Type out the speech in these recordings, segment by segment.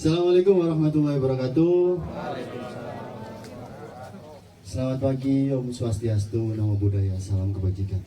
Assalamualaikum warahmatullahi wabarakatuh. Selamat pagi, Om Swastiastu, Namo Buddhaya, salam kebajikan.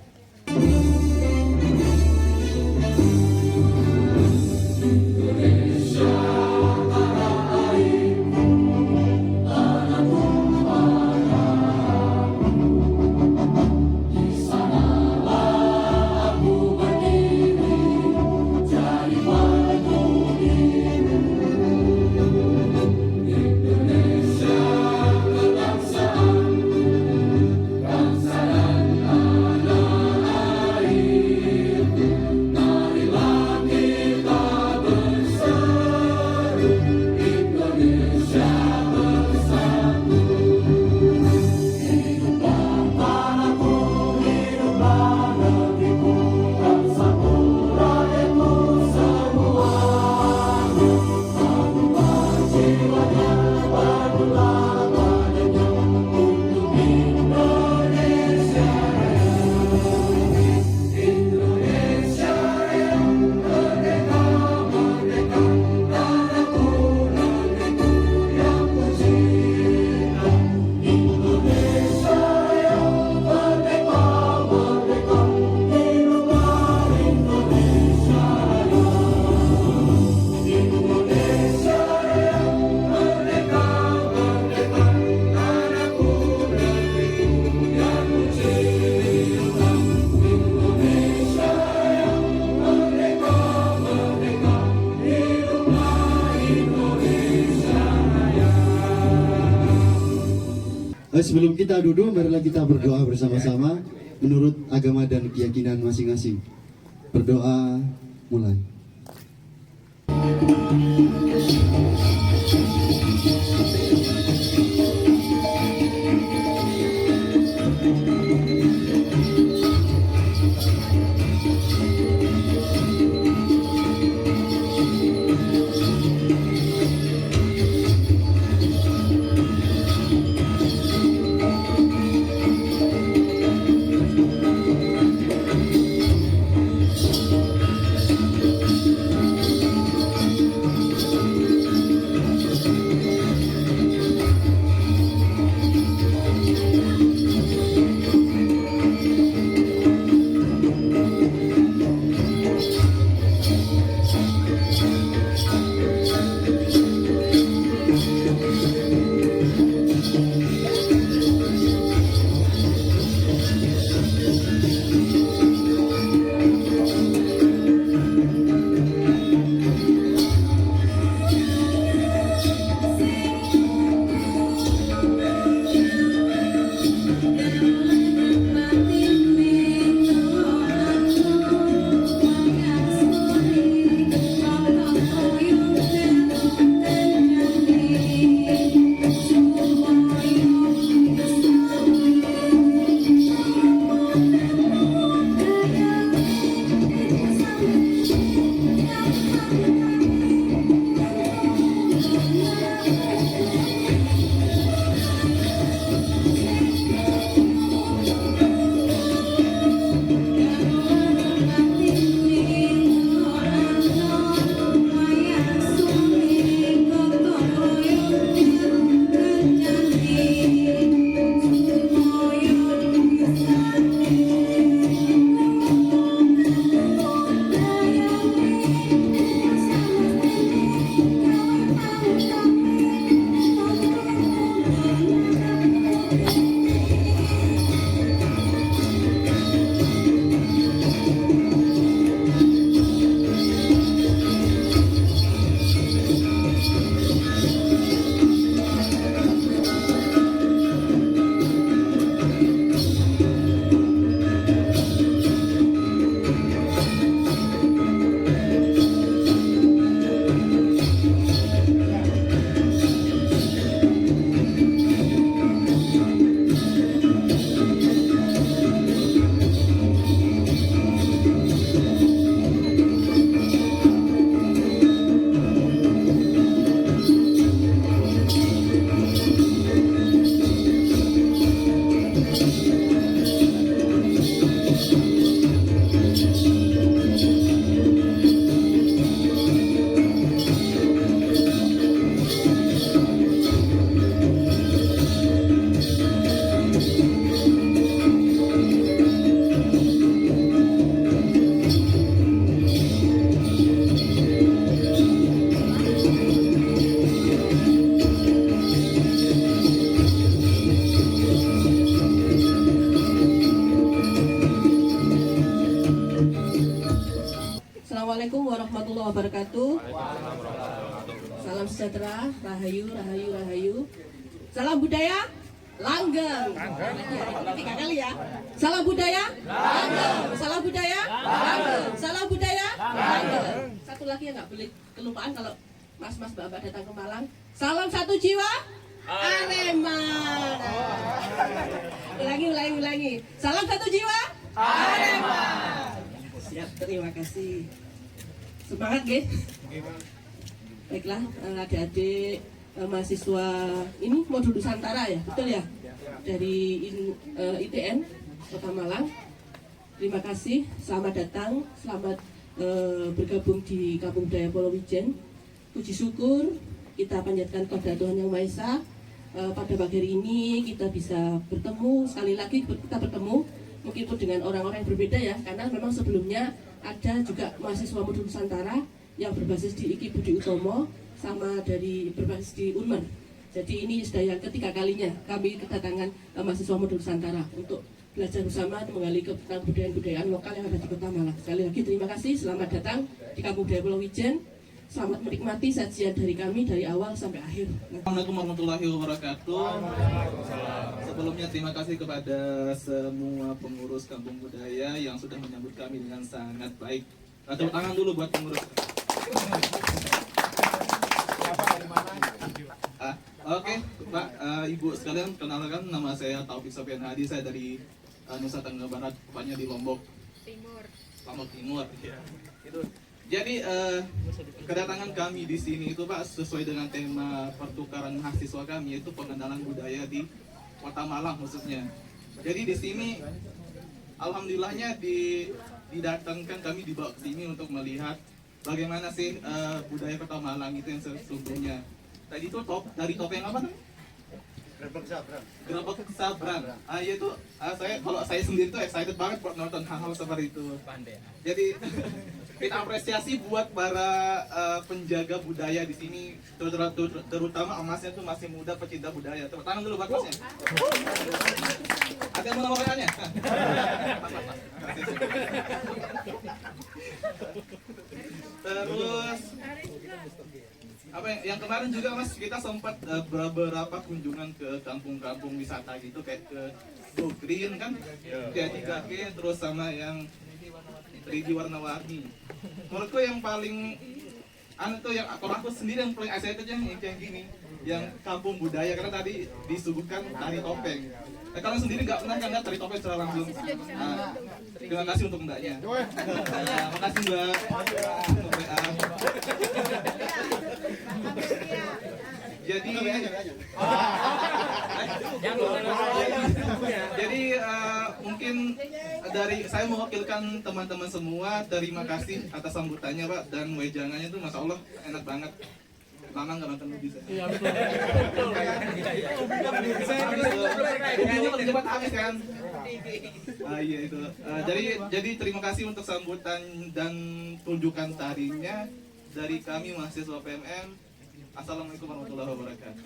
Sebelum kita duduk, marilah kita berdoa bersama-sama menurut agama dan keyakinan masing-masing. Berdoa mulai. salam sejahtera, rahayu, rahayu, rahayu. Salam budaya, langgeng. Tiga kali ya. Salam budaya, langgeng. Salam budaya, langgeng. Salam budaya, langgeng. Satu lagi yang nggak boleh kelupaan kalau mas-mas mbak-mbak datang ke Malang. Salam satu jiwa, Arema. Ulangi. Salam satu jiwa, Arema. Siap, terima kasih. Semangat, guys. Baiklah, adik-adik mahasiswa ini modul Nusantara ya, betul ya? Dari ITN Kota Malang. Terima kasih, selamat datang, selamat bergabung di Kampung Budaya Polowijen. Puji syukur kita panjatkan kepada Tuhan Yang Maha Esa. Pada pagi hari ini kita bisa bertemu, sekali lagi kita bertemu mungkin dengan orang-orang yang berbeda ya, karena memang sebelumnya ada juga mahasiswa modul Nusantara yang berbasis di IKI Budi Utomo sama dari berbasis di Unmer. Jadi ini sudah yang ketiga kalinya kami kedatangan mahasiswa modul Nusantara untuk belajar bersama menggali tentang budaya-budayaan lokal yang ada di Kota Malang. Sekali lagi terima kasih, selamat datang di Kampung Budaya Polowijen. Selamat menikmati sajian dari kami dari awal sampai akhir. Assalamualaikum warahmatullahi wabarakatuh. Sebelumnya terima kasih kepada semua pengurus Kampung Budaya yang sudah menyambut kami dengan sangat baik. Tepuk tangan dulu buat pengurus. Oke, Pak, Ibu sekalian, kenalkan nama saya Taufik Sofian Hadi, saya dari Nusa Tenggara Barat, tepatnya di Lombok Timur. Ya. Jadi kedatangan kami di sini itu Pak sesuai dengan tema pertukaran mahasiswa kami, yaitu pengenalan budaya di Kota Malang khususnya. Jadi di sini alhamdulillahnya didatangkan, kami dibawa ke sini untuk melihat bagaimana sih budaya Kota Malang itu yang sesungguhnya. Tadi itu dari topeng apa namanya? Gerobak Sabrang. Yaitu saya sendiri tuh excited banget buat nonton hal-hal seperti itu. Jadi kita apresiasi buat para penjaga budaya di sini, terutama emasnya tuh masih muda, pecinta budaya. Tepuk tangan dulu buat emasnya. Ada yang mau nama-namanya? Terus apa yang kemarin juga Mas, kita sempat beberapa kunjungan ke kampung-kampung wisata gitu, kayak ke Go Green kan, kayak 3G, terus sama yang 3D warna-warni. Menurutku yang paling tuh yang kalau aku sendiri yang paling excited yang kayak gini, yang kampung budaya, karena tadi disuguhkan tari topeng. Kalian sendiri nggak pernah kan lihat tari topeng secara langsung? Terima kasih untuk mbaknya. Makasih Mbak. Jadi mungkin dari saya mewakilkan teman-teman semua, terima kasih atas sambutannya Pak, dan wejangannya tuh Masya Allah enak banget. Lama nggak nonton movie saya. Iya betul. Movie-nya paling cepat habis kan. Iya itu. Jadi terima kasih untuk sambutan dan tunjukkan tarinya dari kami mahasiswa PMM. Assalamualaikum warahmatullahi wabarakatuh.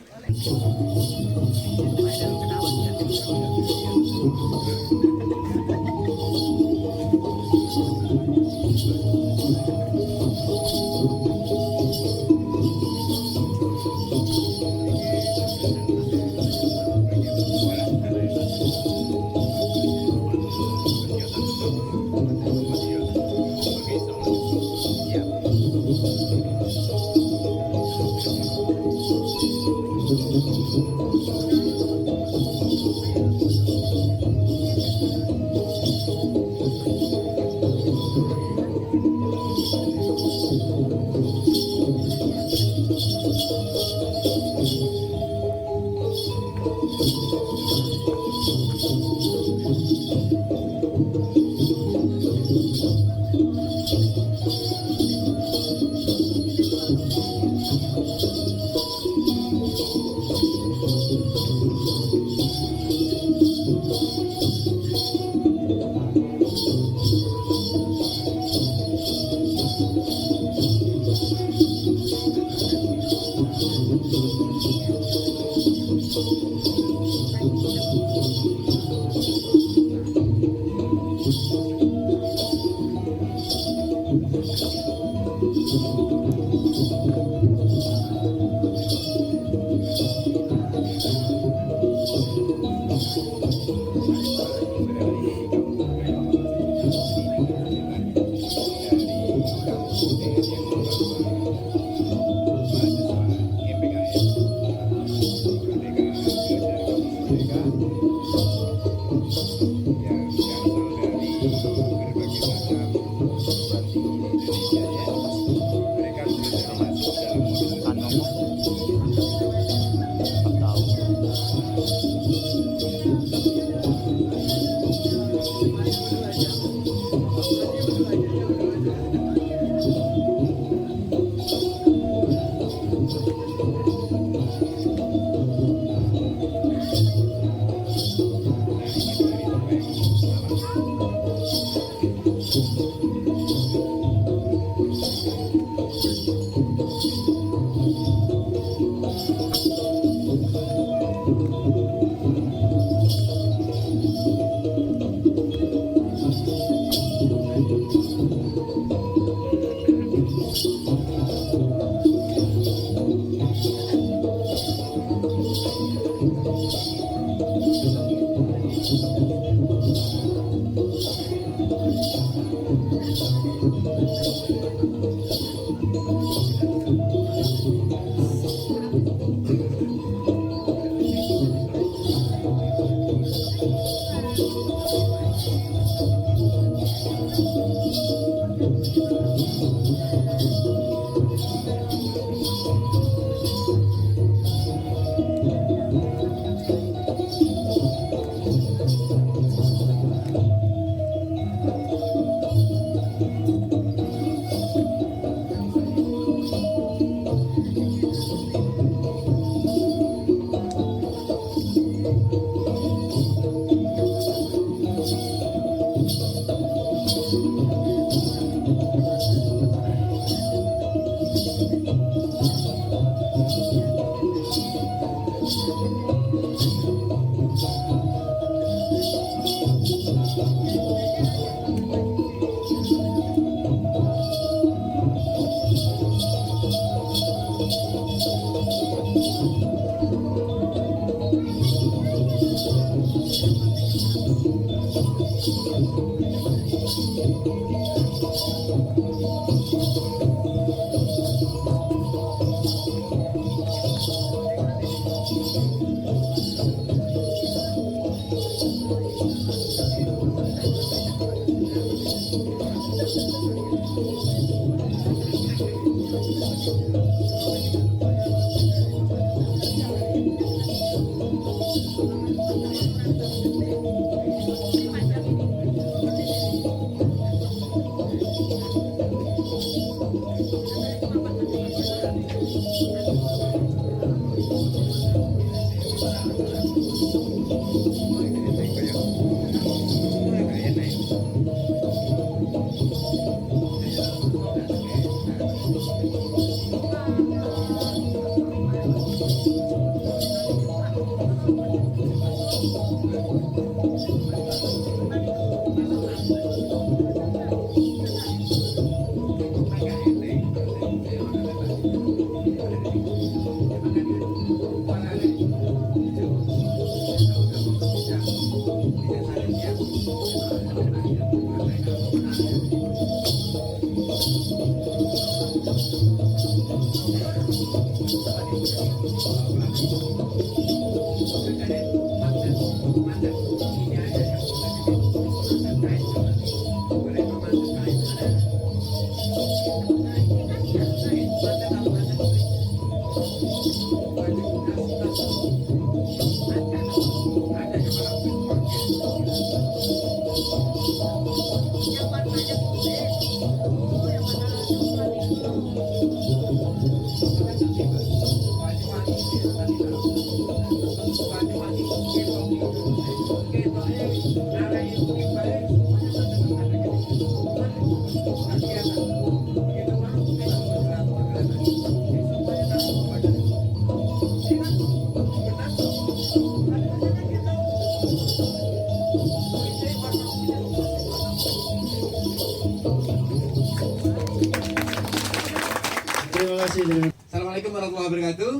Terima kasih. Assalamualaikum warahmatullahi wabarakatuh.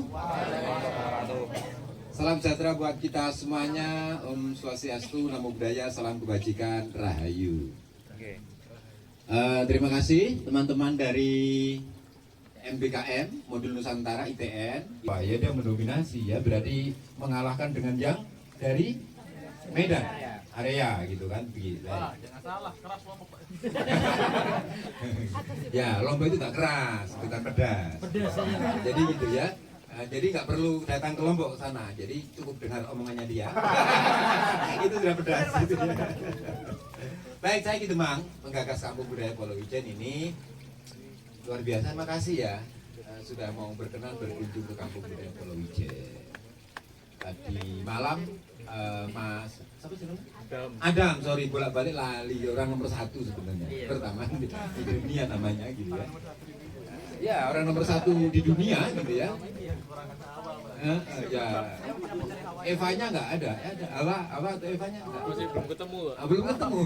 Salam sejahtera buat kita semuanya. Om Swastiastu, Namo Buddhaya, salam kebajikan, Rahayu. Terima kasih teman-teman dari MBKM Modul Nusantara ITN. Wah, ya dia mendominasi ya, berarti mengalahkan dengan yang dari Medan area gitu kan begitu. Jangan salah, keras Lombok Pak. Ya, Lombok itu gak keras, bukan pedas. Jadi gitu ya. Jadi nggak perlu datang ke Lombok ke sana. Jadi cukup dengar omongannya dia. Itu sudah pedas. Gitu ya. Baik, saya Ki Demang, penggagas Kampung Budaya Pulau Ijen ini luar biasa. Makasih ya sudah mau berkenan berkunjung ke Kampung Budaya Pulau Ijen. Tadi malam Mas siapa sih namanya? Adam, sorry bolak-balik lali orang nomor 1 sebenarnya. Pertama di dunia namanya gitu ya. Ya orang nomor 1 di dunia gitu ya. Ya Evanya nggak ada. Apa atau Evanya? Masih belum ketemu. Belum ketemu.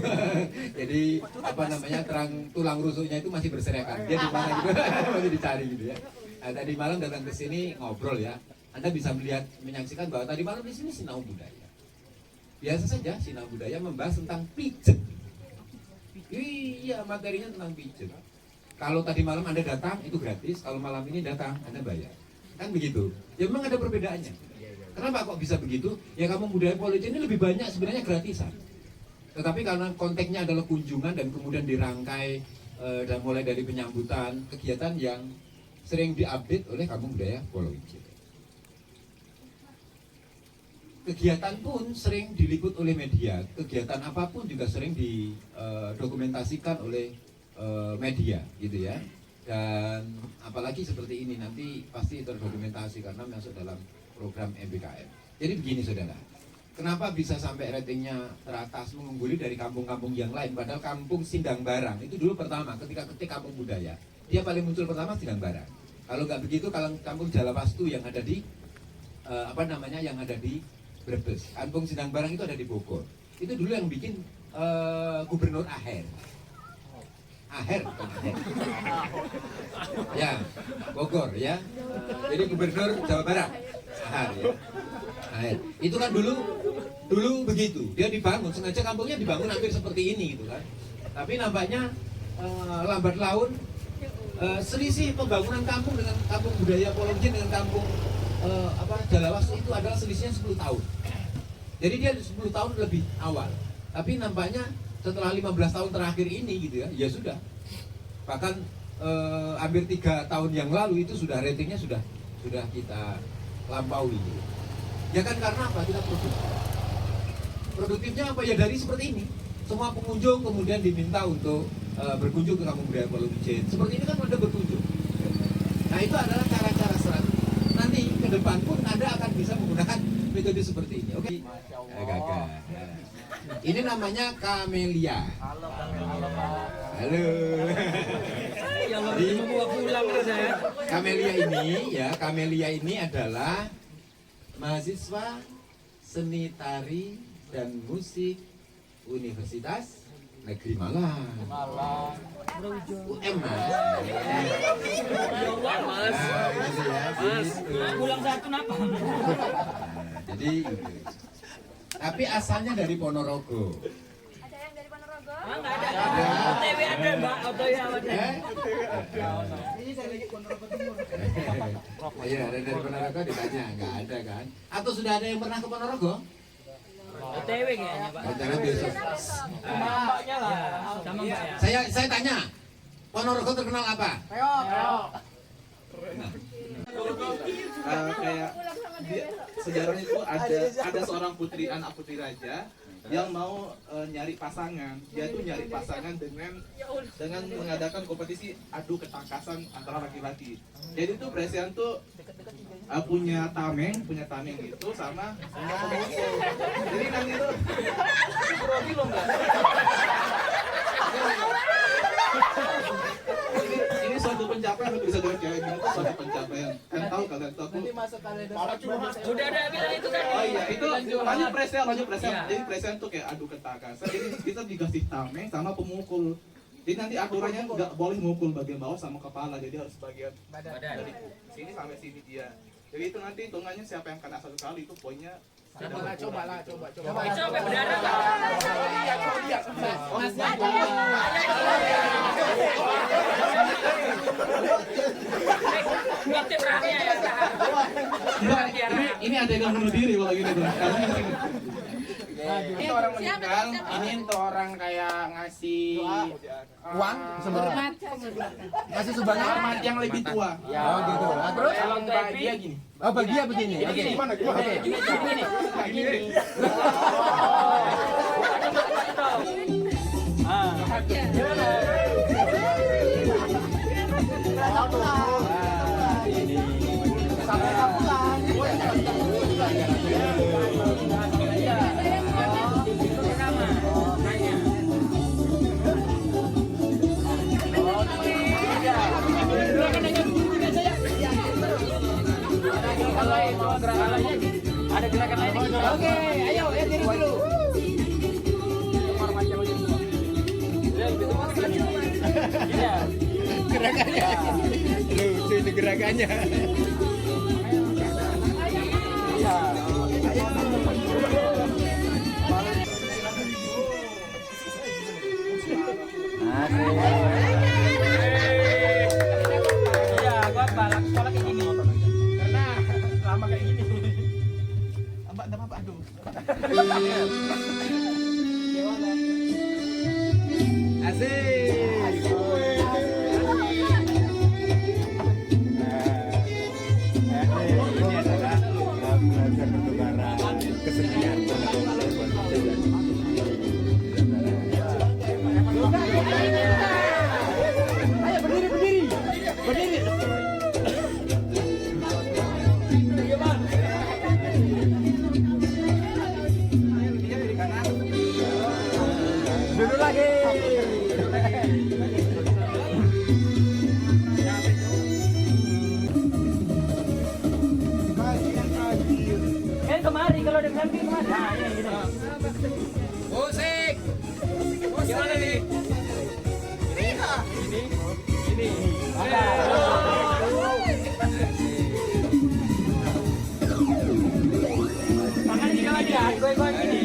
Jadi apa namanya tulang rusuknya itu masih berserakan. Dia di mana gitu masih dicari gitu ya. Nah, tadi malam datang ke sini ngobrol ya. Anda bisa menyaksikan bahwa tadi malam di sini Sinau Budaya. Biasa saja Sinau Budaya membahas tentang pijet. Iya, materinya tentang pijet. Kalau tadi malam Anda datang itu gratis, kalau malam ini datang Anda bayar. Kan begitu. Ya memang ada perbedaannya. Kenapa kok bisa begitu? Ya Kampung Budaya Pulau Ijen ini lebih banyak sebenarnya gratisan. Tetapi karena konteksnya adalah kunjungan dan kemudian dirangkai dan mulai dari penyambutan kegiatan yang sering diupdate oleh Kampung Budaya Pulau Ijen. Kegiatan pun sering diliput oleh media. Kegiatan apapun juga sering didokumentasikan oleh media, gitu ya. Dan apalagi seperti ini nanti pasti terdokumentasi karena masuk dalam program MBKM. Jadi begini saudara, kenapa bisa sampai ratingnya teratas mengungguli dari kampung-kampung yang lain? Padahal Kampung Sindang Barang itu dulu pertama ketika ketik Kampung Budaya, dia paling muncul pertama Sindang Barang. Kalau nggak begitu, kalau Kampung Jalawastu yang ada di yang ada di Brebes, Kampung Sindang Barang itu ada di Bogor. Itu dulu yang bikin Gubernur Aher. Bukan Aher. Ya, Bogor ya. Jadi Gubernur Jawa Barat. Aher ya. Aher. Itu kan dulu begitu. Dia dibangun, sengaja kampungnya dibangun hampir seperti ini gitu kan. Tapi nampaknya lambat laun selisih pembangunan kampung dengan Kampung Budaya Pulau Ijen dengan Kampung Jalawastu itu adalah selisihnya 10 tahun. Jadi dia 10 tahun lebih awal. Tapi nampaknya setelah 15 tahun terakhir ini gitu ya, ya sudah. Bahkan hampir 3 tahun yang lalu itu sudah ratingnya sudah kita lampaui gitu. Ya kan karena apa? Kita produktif. Produktifnya apa? Ya dari seperti ini. Semua pengunjung kemudian diminta untuk berkunjung ke Kampung Budaya Pulau Ijen. Seperti ini kan Anda berkunjung. Nah itu adalah cara-cara strategi. Nanti ke depan pun Anda akan bisa menggunakan metode seperti ini. Oke. Gagah. Ini namanya kamelia. Halo. Kamelia ini adalah mahasiswa seni tari dan musik Universitas Negeri Malang. UM Mas. Pulang satu napa? Jadi tapi asalnya dari Ponorogo. Ada yang dari Ponorogo? Enggak ada. OTW ada, Mbak. OTW ada. Iya, ada dari Ponorogo ditanya, nggak ada kan? Atau sudah ada yang pernah ke Ponorogo? OTW kayaknya Pak. Rencana besok. Mbaknya lah. Sama Mbak ya. Saya tanya, Ponorogo terkenal apa? Kayak sejarahnya itu ada seorang putri, anak putri raja yang mau nyari pasangan. Dia tuh nyari pasangan dengan mengadakan kompetisi adu ketangkasan antara laki-laki. Jadi tuh presiden tuh punya tameng gitu sama pemukul. Jadi nanti tuh grogi loh enggak? Ini suatu pencapaian untuk bisa dengan cewek gitu, suatu pencapaian. Kan tahu kalian tahu. Udah ada bilang itu kan. Oh iya, itu lanjut presiden. Iya. Jadi presiden tuh kayak adu ketangkasan. Jadi kita dikasih tameng sama pemukul. Jadi nanti aturannya nggak boleh mukul bagian bawah sama kepala, jadi harus bagian dari sini sampai sini dia. Jadi itu nanti hitungannya siapa yang kena satu kali itu poinnya. Coba. Itu sampai berdarah Pak. Ngintip rahnya ya. Ini ada yang bunuh diri kalau gini tuh. Ini orang meninggal, ini untuk orang kayak ngasih uang, Masih sebanyak teman yang lebih tua. ya. Oh gitu. Nah, terus kalau bahagia gini. Oh bahagia begini. Oke. Gimana? Gini. Ada gerakan lain. Oke, ayo ya diri dulu. Iya. Gerakannya. Lucu itu gerakannya. Iya, gua balak sekolah kayak gini. Karena lama kayak gini. Aduh. Asik. Ini adalah belajar pertukaran kesenian. Ayo berdiri. Duduk lagi. Kan kemari kalau ada camping kemari. Nah, ini gitu. Musik. Gimana nih? Ini. Tangan tiga lagi ya, gue gini.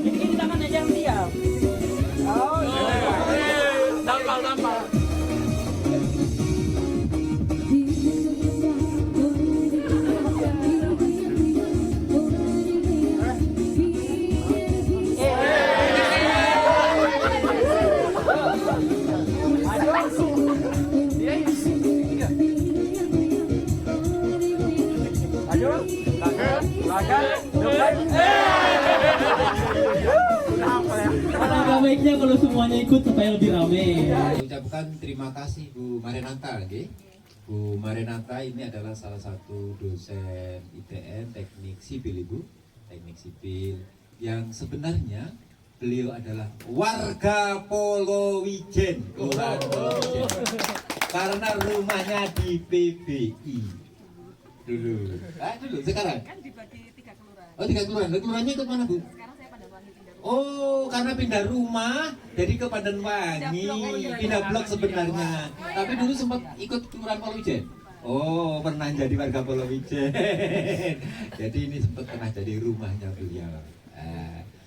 Gini tangannya jangan diam. Tampal. Alangkah baiknya kalau semuanya ikut supaya lebih rame. Ucapkan terima kasih Bu Marenata, nggih. Bu Marenata ini adalah salah satu dosen ITN Teknik Sipil, Ibu. Teknik Sipil yang sebenarnya beliau adalah warga Polowijen. Karena rumahnya di PBI dulu. Dulu sekarang? Kan dibagi 3 kelurahan. Oh, 3 kelurahan. Kelurahannya ikut mana, Bu? Sekarang saya Padanwangi pindah rumah. Oh, karena pindah rumah jadi ke Padanwangi, pindah blok sebenarnya. Tapi dulu sempat ikut kelurahan Polowijen. Oh, pernah jadi warga Polowijen. Jadi ini sempat pernah jadi rumahnya beliau.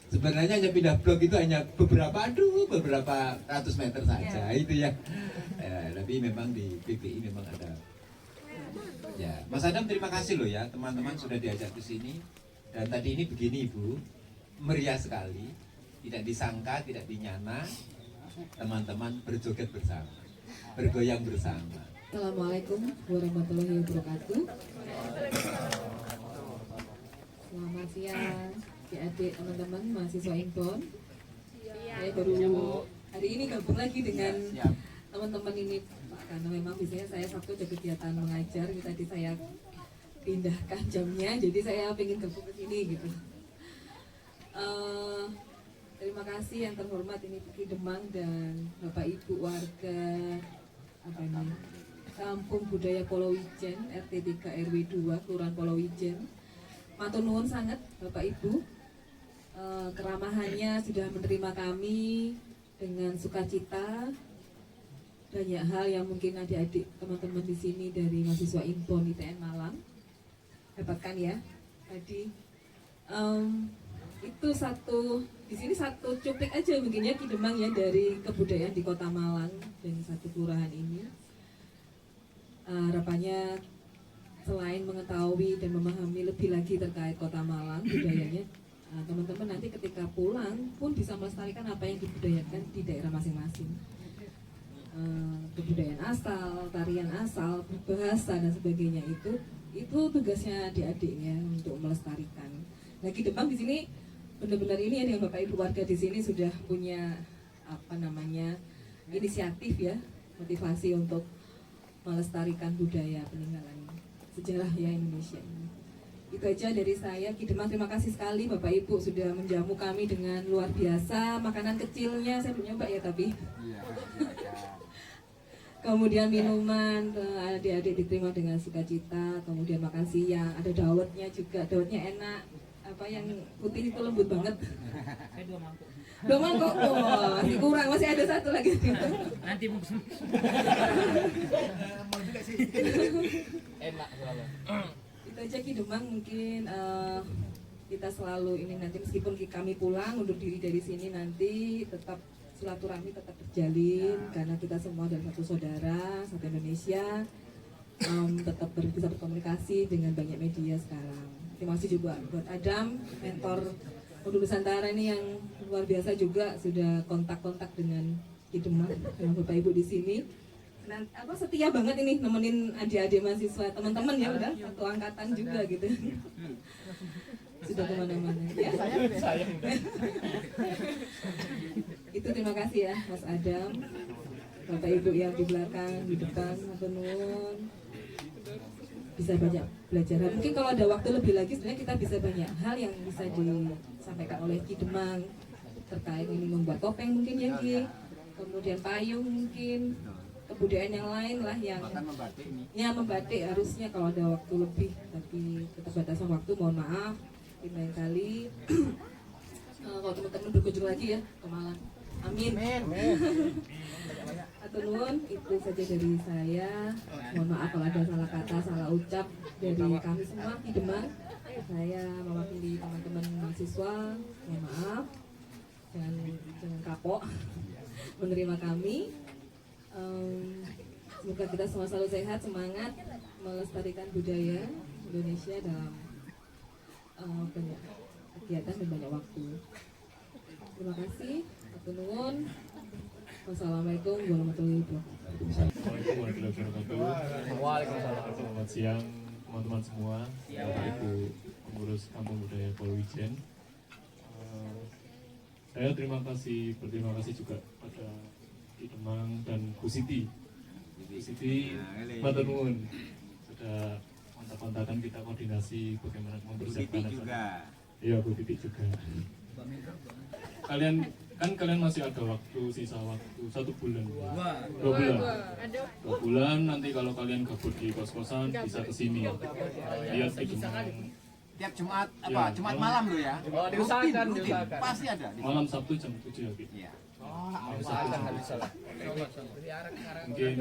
Sebenarnya hanya pindah blok itu hanya beberapa ratus meter saja itu ya. Tapi memang di PPI memang ada. Ya, Mas Adam terima kasih loh ya teman-teman sudah diajak ke sini. Dan tadi ini begini Ibu, meriah sekali, tidak disangka, tidak dinyana, teman-teman berjoget bersama, bergoyang bersama. Assalamualaikum warahmatullahi wabarakatuh. Selamat siang, adik-adik teman-teman mahasiswa Impon. Saya baru hari ini gabung lagi dengan teman-teman ini, karena memang biasanya saya Sabtu ada kegiatan mengajar, tadi saya pindahkan jamnya, jadi saya pengen gabung ke sini gitu. Terima kasih yang terhormat ini Ki Demang dan Bapak Ibu warga Kampung Budaya Polowijen RT 3 RW 2 Kelurahan Polowijen. Matur nuwun sangat Bapak Ibu, keramahannya sudah menerima kami dengan sukacita. Banyak hal yang mungkin adik-adik teman-teman di sini dari mahasiswa Impon ITN Malang dapatkan ya tadi. Itu satu di sini satu cuplik aja mungkin ya Ki Demang ya dari kebudayaan di Kota Malang dan satu kelurahan ini. Harapannya selain mengetahui dan memahami lebih lagi terkait Kota Malang budayanya, teman-teman nanti ketika pulang pun bisa melestarikan apa yang dibudayakan di daerah masing-masing. Kebudayaan asal, tarian asal, bahasa dan sebagainya itu tugasnya adik-adiknya untuk melestarikan. Nah, Ki Demang di sini benar-benar ini ya dengan Bapak Ibu warga di sini sudah punya inisiatif ya, motivasi untuk melestarikan budaya peninggalan sejarah ya Indonesia ini. Itu aja dari saya, Ki Demang. Terima kasih sekali Bapak Ibu sudah menjamu kami dengan luar biasa. Makanan kecilnya saya belum nyoba ya tapi. Kemudian minuman adik-adik diterima dengan sukacita. Kemudian makan siang ada dawetnya juga, dawetnya enak. Apa yang putih itu lembut banget. Saya 2 mangkuk. 2 mangkok, oh, masih kurang, masih ada 1 lagi. Nanti mau pesen. Enak selalu. Itu aja Ki Demang, mungkin kita selalu ini nanti meskipun kami pulang undur diri dari sini nanti tetap silaturahmi tetap terjalin karena kita semua adalah satu saudara, satu Indonesia. Tetap bisa berkomunikasi dengan banyak media sekarang. Terima kasih juga buat Adam, mentor Modul Nusantara ini yang luar biasa juga sudah kontak-kontak dengan Ki Demang, dengan Bapak Ibu di sini. Dan setia banget ini nemenin adik-adik mahasiswa, teman-teman ya udah satu angkatan juga gitu. Sudah kemana-mana ya. Itu terima kasih ya Mas Adam, Bapak Ibu yang di belakang, di depan, matur nuwun. Bisa banyak belajar. Mungkin kalau ada waktu lebih lagi sebenarnya kita bisa banyak hal yang bisa disampaikan oleh Ki Demang terkait ini membuat topeng mungkin ya Ki, kemudian payung mungkin, kebudayaan yang lain lah yang membatik harusnya kalau ada waktu lebih, tapi keterbatasan waktu mohon maaf. Lain kali kalau teman-teman berkunjung lagi ya ke Malang, amin. Atau nuwun, itu saja dari saya. Mohon maaf kalau ada salah kata, salah ucap dari kami semua Ki Demang. Saya mewakili teman-teman mahasiswa, mohon maaf. Jangan kapok menerima kami. Semoga kita semua selalu sehat, semangat melestarikan budaya Indonesia dalam banyak kegiatan dan banyak waktu. Terima kasih. Atau nuwun. Wassalamualaikum warahmatullahi wabarakatuh. Assalamualaikum warahmatullahi wabarakatuh. Waalaikumsalam. Selamat siang teman-teman semua, Bapak Ibu pengurus Kampung Budaya Polowijen. Saya berterima kasih juga pada Ki Demang dan Bu Siti. Bu Siti, matur nuwun sudah kontak-kontakan kita koordinasi bagaimana mempersiapkan acara. Iya, Bu Titi juga. Kalian masih ada waktu, sisa waktu 1 bulan, 2 bulan. 2 bulan nanti kalau kalian gabut di kos-kosan bisa kesini lihat Ki Demang. Tiap Jumat Ya, Jumat malam lo ya. Oh, diusahakan. Pasti ada. Malam Sabtu jam 7 ya Ki. Iya. Malam Sabtu jam 7. Mungkin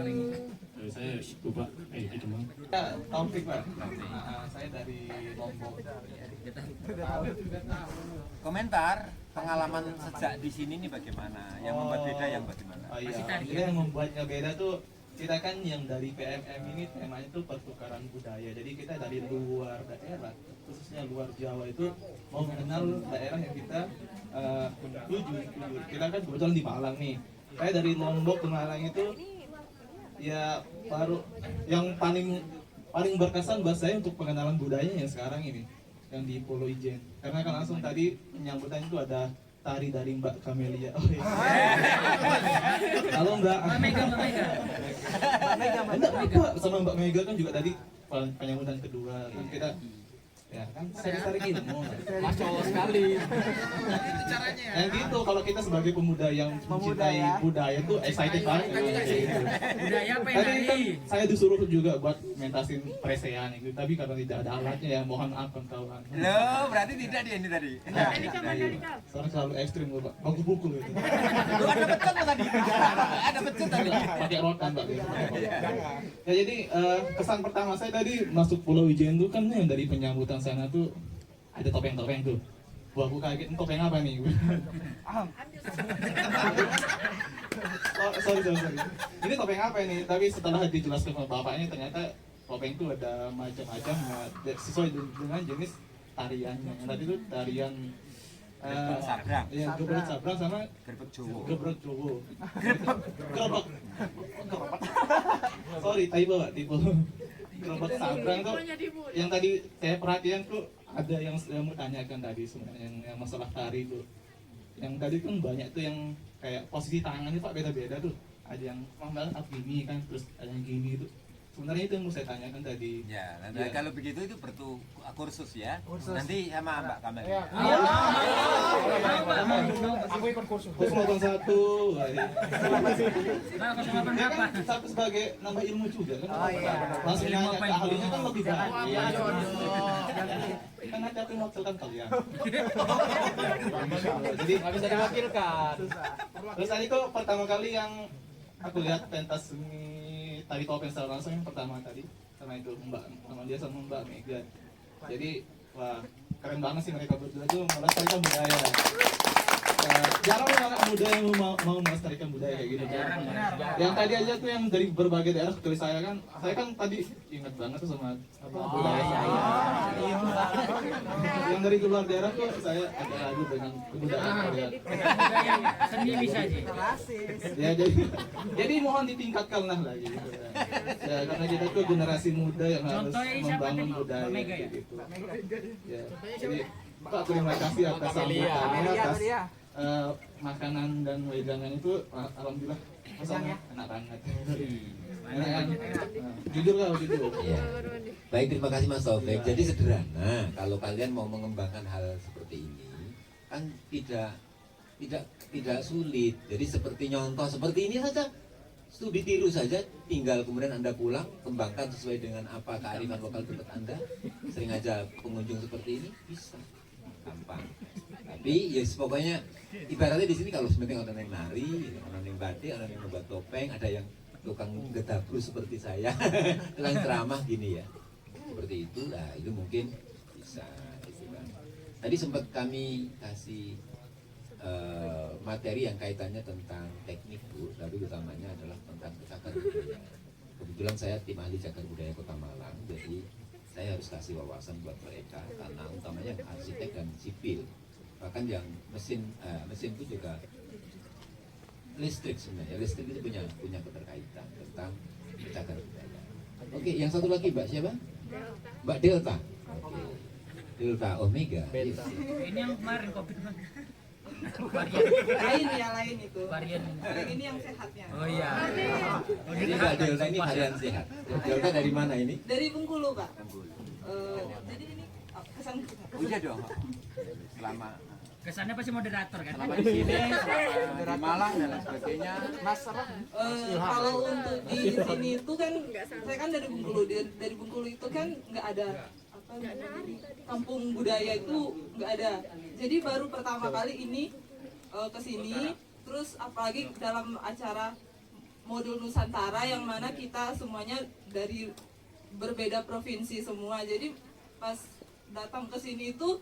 Saya Bapak di Demang. Ya, Taufik Pak. Saya dari Lombok. Komentar pengalaman sejak di sini nih bagaimana? Yang membuat beda yang bagaimana? Oh iya, jadi yang membuatnya beda tuh kita kan yang dari PMM ini temanya tuh pertukaran budaya. Jadi kita dari luar daerah, khususnya luar Jawa itu mau mengenal daerah yang kita tuju. Kita kan kebetulan di Malang nih. Saya dari Lombok ke Malang itu ya baru yang paling berkesan buat saya untuk pengenalan budayanya yang sekarang ini yang di Pulau Ijen. Karena kan langsung tadi penyambutan itu ada tari dari Mbak Camelia. Oh, iya. Halo Mbak. Mbak Mega. Enggak apa, sama Mbak Mega kan juga tadi penyambutan kedua kan kita ya kan sering ilmu. Masya Allah sekali. Itu caranya ya. Yang gitu kalau kita sebagai pemuda yang mencintai budaya tuh excited banget. Budaya apa yang Tadi kan saya disuruh juga buat mentasin presean itu, tapi karena tidak ada alatnya ya mohon maaf kawan-kawan. Loh, berarti tidak dia ini tadi. Soalnya selalu ekstrim loh Pak, bagus pukul itu. Lu ada becut tadi. Ada becut tadi. Pakai rotan Pak. Ya jadi kesan pertama saya tadi masuk Pulau Ijen tuh kan yang dari penyambutan sana tuh ada topeng-topeng tuh. Wah, aku kaget, ini topeng apa nih? Sorry. Ini topeng apa ini? Tapi setelah dijelaskan sama bapaknya ternyata topeng itu ada macam-macam sesuai dengan jenis tariannya. Yang tadi itu tarian sabrang. Ya, gebrek sabrang sama Gerbek Jowo. gebrek Jowo. Gerobak. Sorry, typo Pak, typo. Gerobak sabrang tuh yang tadi saya perhatian tuh ada yang saya mau tanyakan tadi sebenarnya yang masalah tari tuh. Yang tadi kan banyak tuh yang kayak posisi tangannya Pak beda-beda tuh. Ada yang banget gini kan, terus ada yang gini tuh. Sebenarnya itu yang mau saya tanyakan tadi. Ya, nanti kalau begitu itu kursus ya. Nanti sama Mbak Kamel. Aku ikut kursus. Kursus 81. Tapi sebagai nambah ilmu juga kan. Langsung nanya ke ahlinya kan lebih baik. Kan nanti aku mewakilkan kalian. Jadi nggak bisa diwakilkan. Terus tadi tuh pertama kali yang aku lihat pentas seni tari topeng secara langsung yang pertama tadi sama itu Mbak sama dia sama Mbak Mega. Jadi wah keren banget sih mereka berdua tuh melestarikan budaya. Jarang banget muda yang mau melestarikan budaya kayak gitu. Yang tadi aja tuh yang dari berbagai daerah kecuali saya kan tadi ingat banget tuh sama apa budaya saya. Yang dari luar daerah tuh saya agak ragu dengan kebudayaan kalian. Seni bisa aja. Ya jadi mohon ditingkatkan lah lagi. Ya karena kita tuh generasi muda yang harus membangun budaya gitu. Ya jadi Pak terima kasih atas sambutannya atas makanan dan wedangan itu alhamdulillah masalahnya enak banget. Enak kan? Jujur kalau jujur. Ya. Baik, terima kasih Mas Taufik. Jadi sederhana, kalau kalian mau mengembangkan hal seperti ini kan tidak sulit. Jadi seperti nyontoh seperti ini saja. Studi tiru saja, tinggal kemudian Anda pulang, kembangkan sesuai dengan apa kearifan lokal tempat Anda. Sering aja pengunjung seperti ini bisa gampang. Tapi ya pokoknya ibaratnya di sini kalau sementing orang yang nari, orang yang batik, orang yang membuat topeng, ada yang tukang gedabru seperti saya, tukang ceramah gini ya, seperti itu, nah itu mungkin bisa. Gitu kan. Tadi sempat kami kasih materi yang kaitannya tentang teknik Bu, tapi utamanya adalah tentang cagar budaya. Kebetulan saya tim ahli cagar budaya Kota Malang, jadi saya harus kasih wawasan buat mereka karena utamanya arsitek dan sipil. Bahkan yang mesin itu juga listrik sebenarnya. Listrik itu punya keterkaitan tentang cagar budaya. Oke, yang satu lagi Mbak siapa? Mbak Delta. Oke. Delta Omega. Yes. Ini yang kemarin COVID lain itu. Varian. Ini yang sehatnya. Oh iya. Jadi Mbak Delta ini varian sehat. Delta dari mana ini? Dari Bengkulu, Pak. Jadi ini kesan Iya dong. Selama Kesannya pasti moderator kan? di sini, di Malang dan lain sebagainya. kalau untuk di sini itu kan saya kan dari Bengkulu. Dari Bengkulu itu kan nggak ada kampung budaya itu nggak ada. Jadi baru pertama kali ini ke sini, terus apalagi dalam acara modul Nusantara yang mana kita semuanya dari berbeda provinsi semua. Jadi pas datang ke sini itu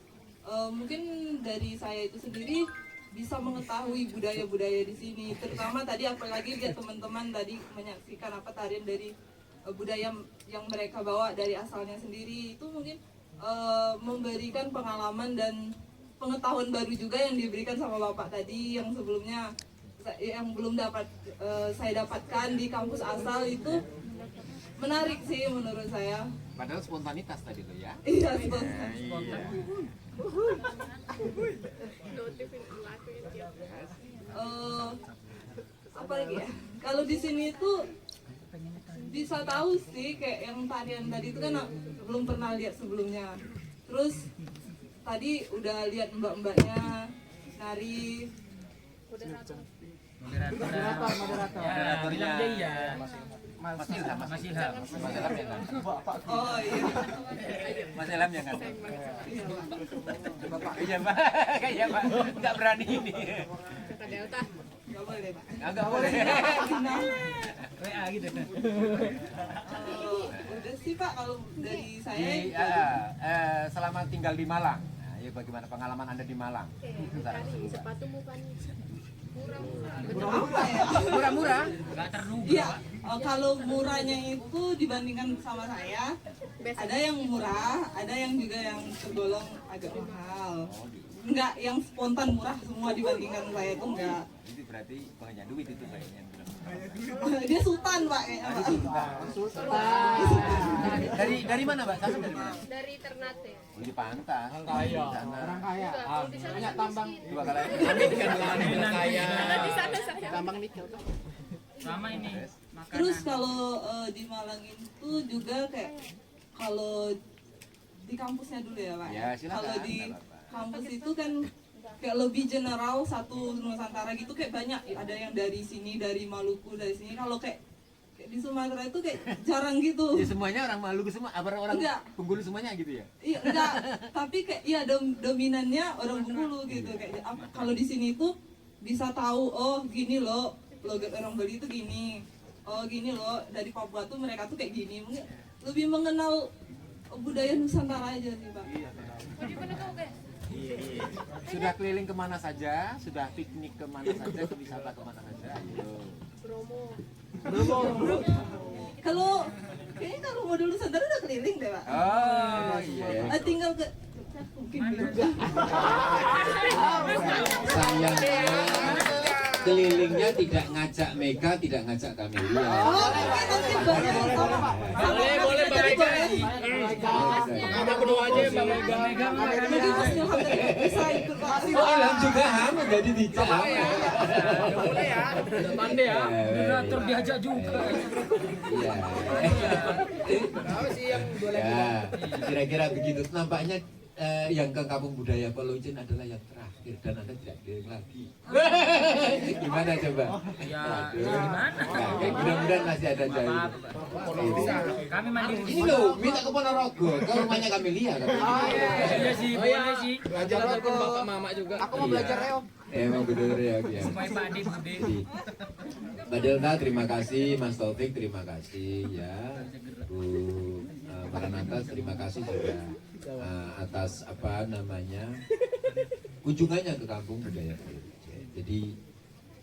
mungkin dari saya itu sendiri bisa mengetahui budaya-budaya di sini. Terutama tadi apalagi lihat teman-teman tadi menyaksikan apa tarian dari budaya yang mereka bawa dari asalnya sendiri, itu mungkin memberikan pengalaman dan pengetahuan baru juga yang diberikan sama Bapak tadi, yang sebelumnya yang belum dapat saya dapatkan di kampus asal. Itu menarik sih menurut saya. Padahal spontanitas tadi tuh ya. Iya, spontan. Apa lagi ya? Kalau di sini itu bisa tahu sih kayak yang tarian tadi itu kan belum pernah lihat sebelumnya. Terus tadi udah lihat mbak-mbaknya nari. Moderatornya ya. Mas Ilham ya kan? Oh iya. Mas Ilham ya kan? Bapak iya Pak, iya Pak, nggak berani ini. Nggak boleh Pak. Nggak boleh. WA gitu. Udah sih Pak kalau dari saya. Selama tinggal di Malang, nah, ya bagaimana pengalaman Anda di Malang? Sepatu bukan Apa ya? Murah-murah? Iya, kalau murahnya itu dibandingkan sama saya, ada yang murah, ada yang juga yang tergolong agak mahal. Enggak yang spontan murah semua dibandingkan saya itu enggak. Itu berarti banyak duit itu kayaknya. Dia sultan Pak ya. Dari mana Mbak? Dari mana? dari Ternate. Oh, di Pantas. Orang kaya. Orang kaya. Banyak tambang. Dua kali. Kaya. Di sana saya. Tambang nikel. Sama ini. Terus kalau di Malang itu juga kayak kalau di kampusnya dulu ya Pak. Ya, silakan. Kalau di kampus itu kan kayak lebih general, satu Nusantara gitu, kayak banyak ada yang dari sini, dari Maluku, dari sini. Kalau kayak di Sumatera itu kayak jarang gitu. Ya semuanya orang Maluku semua, orang Enggak. Bengkulu semuanya gitu ya? Iya enggak, tapi kayak iya dominannya orang Bengkulu gitu. Kayak kalau di sini itu bisa tahu, oh gini loh logat orang Bali itu gini, oh gini loh dari Papua tuh mereka tuh kayak gini. Mungkin lebih mengenal budaya Nusantara aja sih Pak. Sudah keliling kemana saja? Sudah piknik kemana saja? Ke wisata kemana saja? Ayo. Bromo. Kalau kayaknya kalau modul Nusantara udah keliling deh Pak. Oh iya. Tinggal ke mungkin juga. Sayangnya kelilingnya tidak ngajak Mega, tidak ngajak Kamelia. Oh, mungkin banyak. Boleh Mbak Mega. Nama kedua aja Mbak Mega. Mungkin Mas Ilham bisa ikut Pak. Oh, Ilham juga hamil jadi tidak. Boleh ya. Pandai ya. Moderator diajak juga. Iya. Tahu sih yang boleh. Ya, kira-kira begitu. Nampaknya yang ke Kampung Budaya Poloicin adalah yang terakhir dan Anda tidak keliling lagi. Gimana coba? Ya, Aduh. gimana? Oke, mudah-mudahan masih ada jalan. Kami mandiri. Ini loh, minta ke Ponorogo, ke rumahnya Kamelia. Iya sih, boleh sih. Belajar Walaupun bapak mama juga. Aku mau belajar Reo. Emang betul ya. Supaya Pak Ade Bude. Mbak Delta terima kasih, Mas Taufik terima kasih ya, Bu Maranatas terima kasih juga atas apa namanya kunjungannya ke Kampung Budaya Polowijin. Jadi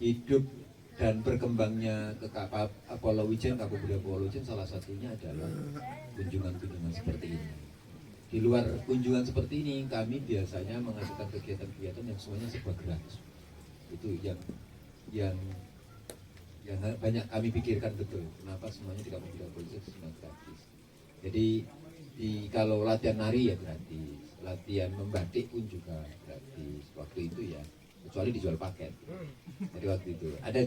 hidup dan berkembangnya ke Polowijin, Kampung Budaya Polowijin salah satunya adalah kunjungan-kunjungan seperti ini. Di luar kunjungan seperti ini, kami biasanya mengadakan kegiatan-kegiatan yang semuanya serba gratis. Itu yang banyak kami pikirkan betul. Kenapa semuanya di Kampung Budaya Polowijin semua gratis. Jadi kalau latihan nari ya gratis, latihan membatik pun juga gratis. Waktu itu ya, kecuali dijual paket. Jadi waktu itu ada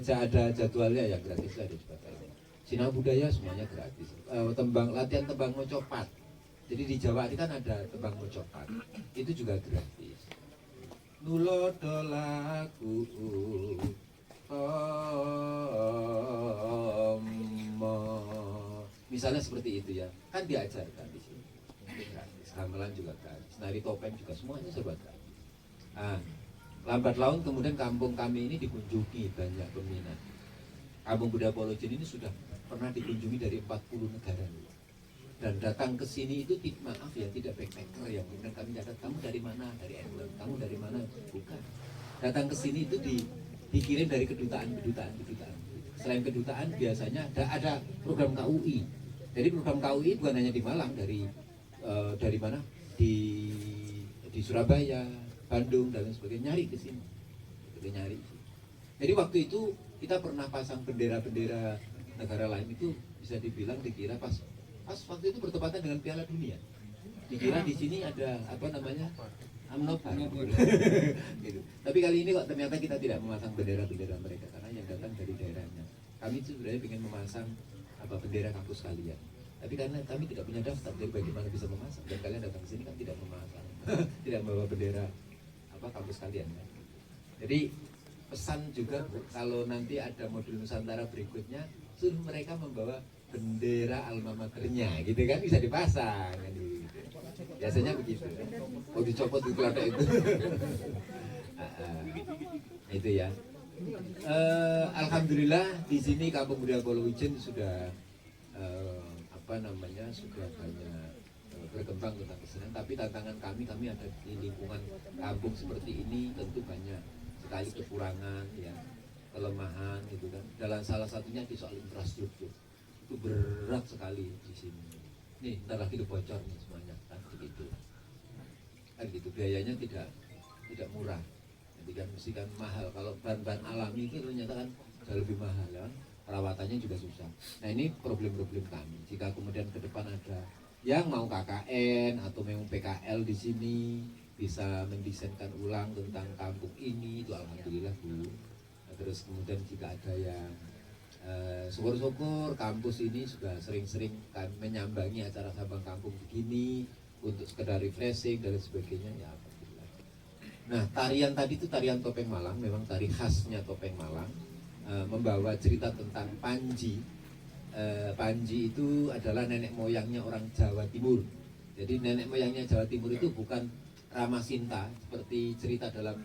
jadwalnya yang gratis, ada juga Sinau budaya semuanya gratis. Latihan tembang mocopat. Jadi di Jawa ini kan ada tembang mocopat, itu juga gratis. Nulodolaku misalnya seperti itu ya, kan diajarkan di sini. Itu gratis. Gamelan juga gratis, nari topeng juga semuanya serba gratis. Lambat laun kemudian kampung kami ini dikunjungi banyak peminat. Kampung Budaya Polojen ini sudah pernah dikunjungi dari 40 negara. Dan datang ke sini itu maaf ya, tidak backpacker yang kemudian kami catat kamu dari mana, dari England, kamu dari mana, bukan. Datang ke sini itu dikirim dari kedutaan. Selain kedutaan biasanya ada program KUI. Jadi program KUI bukan hanya di Malang, dari mana, di Surabaya, Bandung dan lain sebagainya, nyari ke sini. Jadi waktu itu kita pernah pasang bendera-bendera negara lain, itu bisa dibilang dikira pas waktu itu bertepatan dengan Piala Dunia. Dikira di sini ada apa namanya, amnobar. Gitu. Tapi kali ini kok ternyata kita tidak memasang bendera-bendera mereka karena yang datang dari daerahnya. Kami sebenarnya ingin memasang bendera kampus kalian. Tapi karena kami tidak punya daftar, jadi bagaimana bisa memasang? Dan kalian datang ke sini kan tidak memasang, tidak membawa bendera kampus kalian. Kan? Jadi pesan juga Bu, kalau nanti ada modul Nusantara berikutnya, suruh mereka membawa bendera alma maternya, gitu kan, bisa dipasang kan, gitu. Biasanya begitu. Oh dicopot di kelompok itu. Itu ya. Alhamdulillah di sini Kampung Budaya Polojen sudah sudah banyak berkembang tentang kesenian. Tapi tantangan kami ada di lingkungan kampung seperti ini tentu banyak sekali kekurangan, ya, kelemahan, gitu kan. Dalam salah satunya di soal infrastruktur. Itu berat sekali di sini. Nih, ntar lagi bocor nih semuanya, kan begitu. Kan gitu, biayanya tidak murah. Jadi kan mesti kan mahal. Kalau bahan-bahan alami itu ternyata kan jauh lebih mahal, ya. Perawatannya juga susah. Nah, ini problem-problem kami. Jika kemudian ke depan ada yang mau KKN atau memang PKL di sini bisa mendesainkan ulang tentang kampung ini, itu alhamdulillah Bu. Nah, terus kemudian jika ada yang syukur-syukur kampus ini sudah sering-sering menyambangi acara Sabang Kampung begini untuk sekedar refreshing dan sebagainya, ya alhamdulillah. Nah, tarian tadi itu tarian topeng Malang, memang tari khasnya topeng Malang, membawa cerita tentang Panji. Panji itu adalah nenek moyangnya orang Jawa Timur. Jadi nenek moyangnya Jawa Timur itu bukan Ramasinta seperti cerita dalam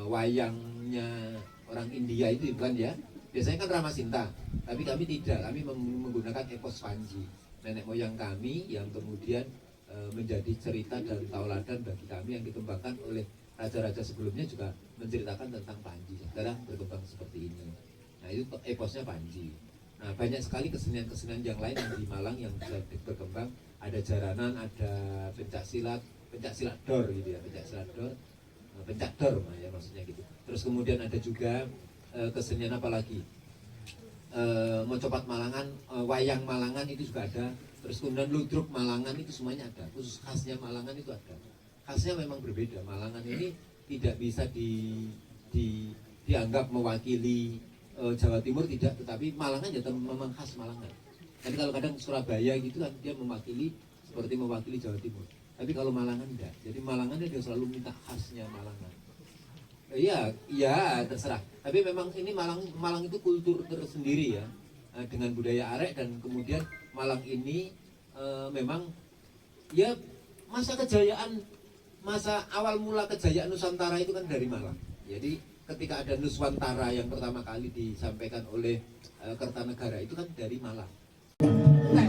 wayangnya orang India itu, bukan ya. Biasanya kan Ramasinta, tapi kami tidak, kami menggunakan epos Panji, nenek moyang kami yang kemudian menjadi cerita dan tauladan bagi kami yang dikembangkan oleh raja-raja sebelumnya juga menceritakan tentang Panji. Sekarang berkembang seperti ini. Nah, itu eposnya Panji. Nah, banyak sekali kesenian-kesenian yang lain yang di Malang yang bisa berkembang. Ada jaranan, ada pencak silat dor gitu ya, pencak dor ya maksudnya gitu. Terus kemudian ada juga kesenian apa lagi, mocopat Malangan, wayang Malangan itu juga ada. Terus kemudian ludruk Malangan itu semuanya ada. Khusus khasnya Malangan itu ada. Khasnya memang berbeda. Malangan ini tidak bisa dianggap mewakili Jawa Timur, tidak. Tetapi Malangan ya memang khas Malangan. Jadi kalau kadang Surabaya gitu kan dia seperti mewakili Jawa Timur. Tapi kalau Malangan tidak. Jadi Malangan dia selalu minta khasnya Malangan. Iya, terserah. Tapi memang ini Malang itu kultur tersendiri ya, dengan budaya arek, dan kemudian Malang ini memang ya masa awal mula kejayaan Nusantara itu kan dari Malang. Jadi ketika ada Nuswantara yang pertama kali disampaikan oleh Kertanegara itu kan dari Malang. Nah,